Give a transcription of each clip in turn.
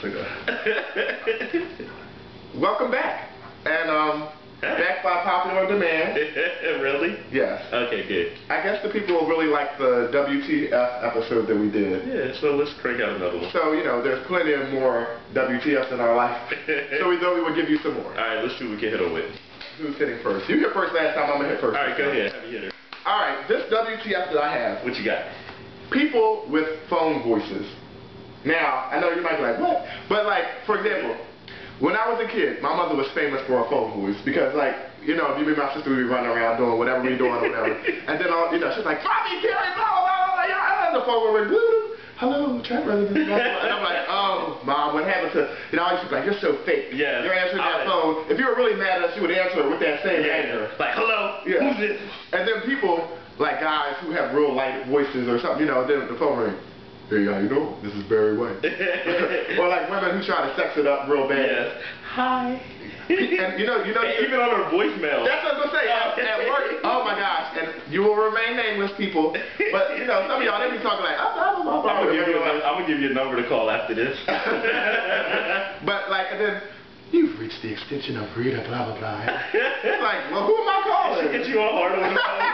ago. Welcome back. And back by popular demand. Really? Yes. Okay, good. I guess the people really like the WTF episode that we did. Yeah, so let's crank out another one. So, you know, there's plenty of more WTFs in our life. So we thought we would give you some more. Alright, let's see what we can hit her with. Who's hitting first? You hit first last time, I'm going to hit first. Alright, go ahead. Have you hit her. Alright, this WTF that I have. What you got? People with phone voices. Now, I know you might be like, what? But like, for example, when I was a kid, my mother was famous for her phone voice because, like, you know, if you meet my sister, we'd be running around doing whatever we doing or whatever. And then, all, you know, she's like, Bobby, Gary, blah, blah, blah, blah, blah, and the phone would ring, blue, hello, Trevor, blah, blah, blah. And I'm like, oh, Mom, what happened to, you know, I used to be like, you're so fake. Yeah. You're answering that phone. If you were really mad at us, you would answer it with that same anger. Like, hello, yeah. Who's this? And then people, like guys who have real light voices or something, you know, then the phone ring. Hey, how you doing? This is Barry White. Or like women who try to sex it up real bad. Yes. Hi. And you know, even on her voicemail. That's what I was gonna say. At work, oh my gosh, and you will remain nameless, people. But you know, some of y'all they be talking like, I'm gonna give you a number to call after this. But like, and then you've reached the extension of Rita, blah blah blah. It's like, well, who am I calling? She get you on harder on the phone.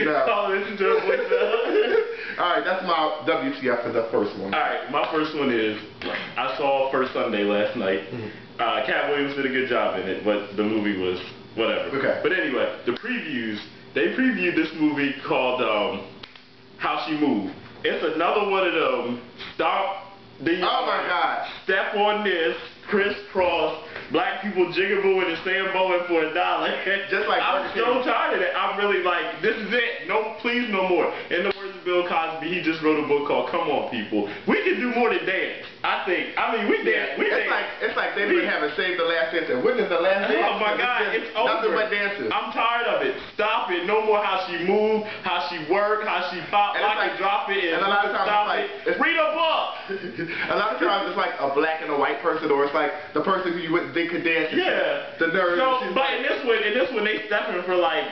No. Call listen to her voicemail. Alright, that's my WTF for the first one. Alright, my first one is, I saw First Sunday last night. Cat Williams did a good job in it, but the movie was whatever. Okay. But anyway, the previews, they previewed this movie called How She Moved. It's another one of them, stop the oh my God. Step on this, crisscross, black people jigabooing and samboing for $1. Just like I'm so tired of it. I'm really like, this is it. No, please, no more. In the words of Bill Cosby, he just wrote a book called Come On, People. We can do more than dance. I mean, we dance. We dance. It's like they've been having Save the Last Dance. And when is the last dance? Oh my God, it's over. Nothing but dances. I'm tired of it. Stop it. No more how she moved, how she worked, how she pop, lock it, drop it, and a lot of times stop it's like, read a book. A lot of times it's like a black and a white person, or it's like the person who you wouldn't think could dance. Yeah. The nerd. So, but in this one, they stepping for like,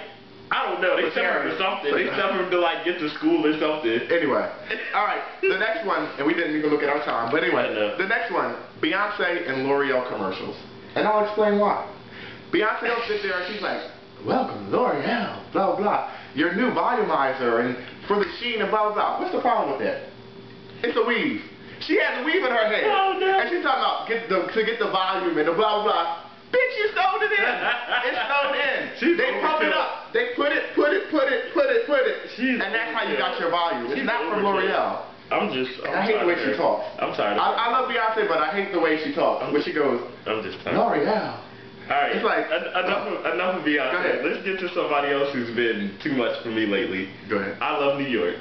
I don't know, they stepping for something. They stepping to like get to school or something. Anyway, alright, the next one, and we didn't even look at our time, but anyway, the next one, Beyonce and L'Oreal commercials. And I'll explain why. Beyonce will sit there and she's like, welcome L'Oreal, blah, blah, your new volumizer, and for the sheen and blah, blah, blah. What's the problem with that? It's a weave. She has a weave in her head. Oh, no. And she's talking about to get the volume and the blah, blah, blah. Bitch, you sewed it in. It's sewn in. They pump it up. They put it. And that's how you got your volume. It's not from L'Oreal. I'm I hate the way she talks. I'm tired of I love Beyonce, but I hate the way she talks. When she goes, I'm just tired. L'Oreal. Alright, it's like, enough of Beyonce. Go ahead. Let's get to somebody else who's been too much for me lately. Go ahead. I love New York.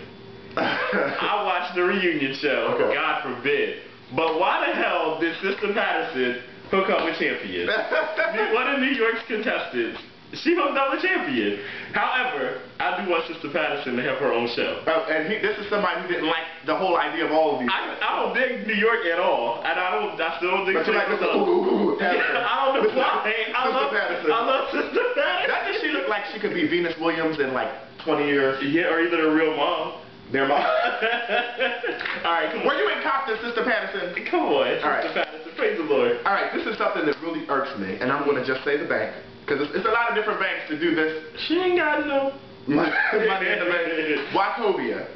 I watched the reunion show, okay. God forbid. But why the hell did Sister Patterson hook up with Champion? One of New York's contestants. She hooked up with Champion. However, I do want Sister Patterson to have her own show. And this is somebody who didn't like the whole idea of all of these. I don't dig New York at all, and I still don't think. But you're like, I don't know why. I love Sister Patterson. Doesn't she look like she could be Venus Williams in like 20 years? Yeah, or either a real mom. Their mom. Alright, come on. Were you in Compton, Sister Patterson? Come on, Sister Patterson. Praise the Lord. Alright, this is something that really irks me, and I'm going to just say the bank. Because it's a lot of different banks to do this. She ain't got no money in the bank. Wachovia.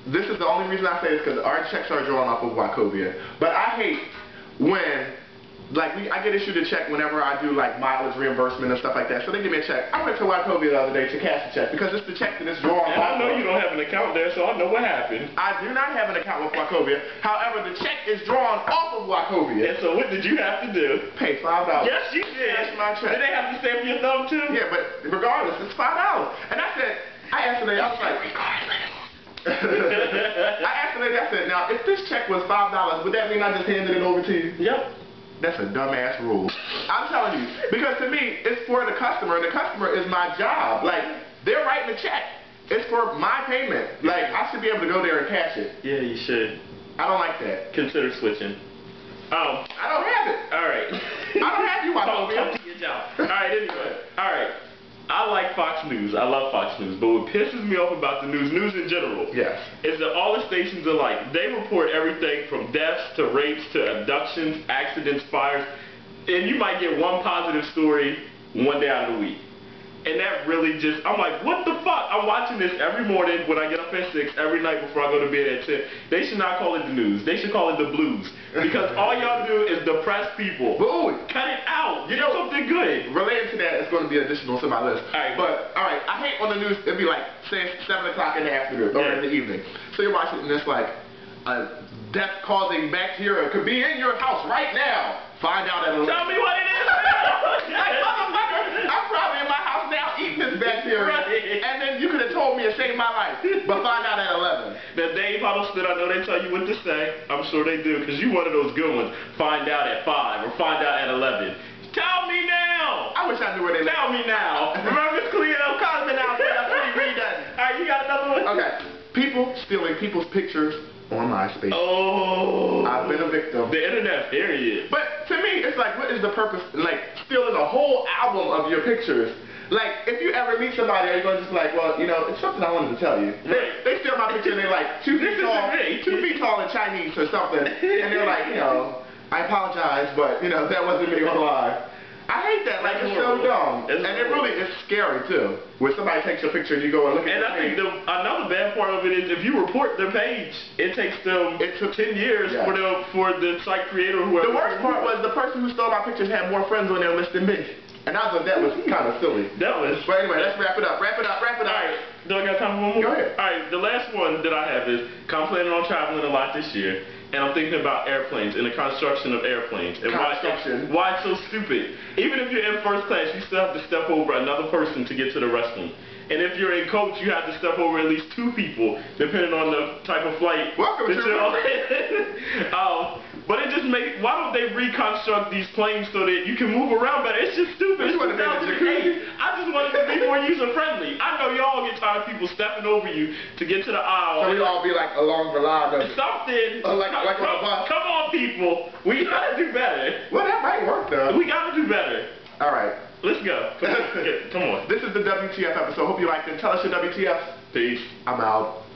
This is the only reason I say this, because our checks are drawn off of Wachovia. But I hate when, like, I get issued a check whenever I do, like, mileage reimbursement and stuff like that. So they give me a check. I went to Wachovia the other day to cash the check, because it's the check that is drawn off. And I know you don't have an account there, so I know what happened. I do not have an account with Wachovia. However, the check is drawn off of Wachovia. And so what did you have to do? Pay $5. Yes, you did. That's my check. Did they have to stamp your thumb too? Yeah, but regardless, it's $5. And I said, I asked the lady, I was like, regardless. I asked the lady, I said, now, if this check was $5, would that mean I just handed it over to you? Yep. That's a dumbass rule. I'm telling you. Because to me, it's for the customer, and the customer is my job. Like, they're writing the check. It's for my payment. Like, I should be able to go there and cash it. Yeah, you should. I don't like that. Consider switching. I don't have it. Alright. I don't have you, Talk to your job. Alright, anyway. Alright. I like like Fox News. I love Fox News. But what pisses me off about the news in general, yes, is that all the stations are like, they report everything from deaths to rapes to abductions, accidents, fires, and you might get one positive story one day out of the week. And that really just, I'm like, what the fuck? I'm watching this every morning when I get up at 6, every night before I go to bed at 10. They should not call it the news. They should call it the blues. Because all y'all do is depress people. Boo! Cut it out. You know something good. Related to that, it's going to be additional to my list. Alright. But, alright, I hate on the news, it'd be like, say, 7 o'clock in the afternoon, or in the evening. So you're watching and it's like, a death-causing bacteria could be in your house right now. Find out at 11. Tell me what it is. Like, motherfucker, I'm probably in my house now eating this bacteria. Right. And then you could have told me it saved my life. But find out at 11. The Dave Huddleston, I know they tell you what to say. I'm sure they do, because you one of those good ones. Find out at 5 or find out at 11. Tell me now. I wish I knew where they lived. Tell me now. Remember Miss Cleo Cosman out there? That's pretty read that. Alright, you got another one? Okay. People stealing people's pictures on MySpace. Oh. I've been a victim. The internet, period. But to me, it's like, what is the purpose? Like, stealing a whole album of your pictures. Like, if you ever meet somebody, are you going to just like, well, you know, it's something I wanted to tell you. Right. They steal my picture and they're like 2 feet tall, 2 feet tall in Chinese or something. And they're like, you know, I apologize, but, you know, that wasn't me online. I hate that. Like, it's so dumb. And it really is scary, too. When somebody takes your picture and you go and look at it. And I think another bad part of it is if you report their page, it takes them 10 years for the site creator or whoever. The worst part was the person who stole my pictures had more friends on their list than me. And I thought that was kind of silly. That was. But anyway, let's wrap it up. Wrap it up. Alright, do I got time for one more? Go ahead. Alright, the last one that I have is, I'm planning on traveling a lot this year. And I'm thinking about airplanes and the construction of airplanes. And why it's so stupid. Even if you're in first class, you still have to step over another person to get to the restroom. And if you're in coach, you have to step over at least 2 people, depending on the type of flight. Welcome to the but it just makes, why don't they reconstruct these planes so that you can move around better? It's just stupid. It's 2008. I just want it to be more user-friendly. I know y'all get tired of people stepping over you to get to the aisle. So we all be like along the line of something. Like on a bus. Come on, people. We gotta do better. Well, that might work, though. We gotta do better. All right. Let's go. Come on. This is the WTF episode. Hope you liked it. Tell us your WTF. Peace. I'm out.